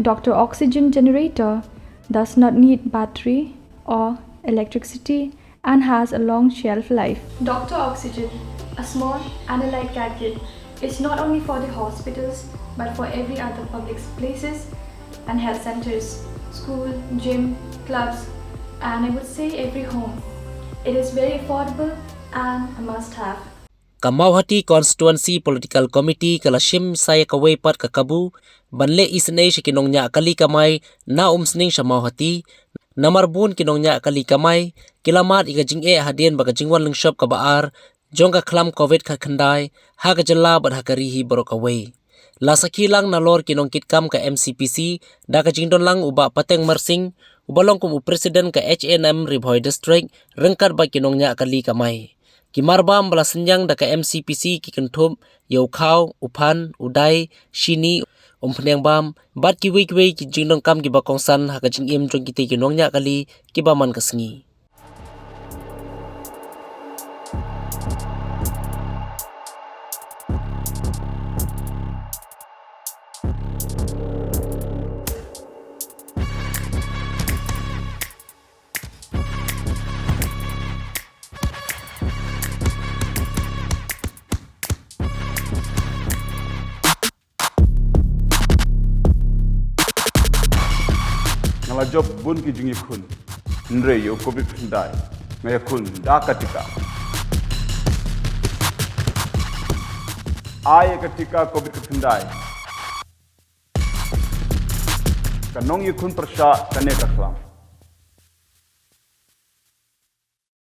Dr. Oxygen generator does not need battery or electricity and has a long shelf life. Dr. Oxygen, a small and a light gadget, is not only for the hospitals but for every other public places and health centers, school, gym, clubs, and I would say every home. It is very affordable and a must-have. Mawhati Constituency Political Committee kalashim saya kaway pat kakabu banle isnay si kinongnya kali kamay na umsning sa Mawhati na Marbun kinongnya kali kamay kilamat ikajing hadien bagajingwan lang shop kabaar jong ka klam COVID ka kanday ha kajala bad hakarihi borokaway. Lasaki lang nalor kinongkit kam ka Mcpc da kajingdon lang uba pateng marsing ubalong kum President ka H&M Ribhoy District rengkat ba kinongnya kali kamay. Ki Marbam balasenyang da ka Mcpc ki kentup yaukhaw upan uday shini umpanyang bam bat ki wei ki jingdong kam ki bakongsan ha ka jingim jong kiti kinongnya kali ki baman kasengi. Ngala job bun ki jungi khun nre yo covid ndai ngaya khun da katika ay katika covid ndai kanong yi khun prasha kane ka khlam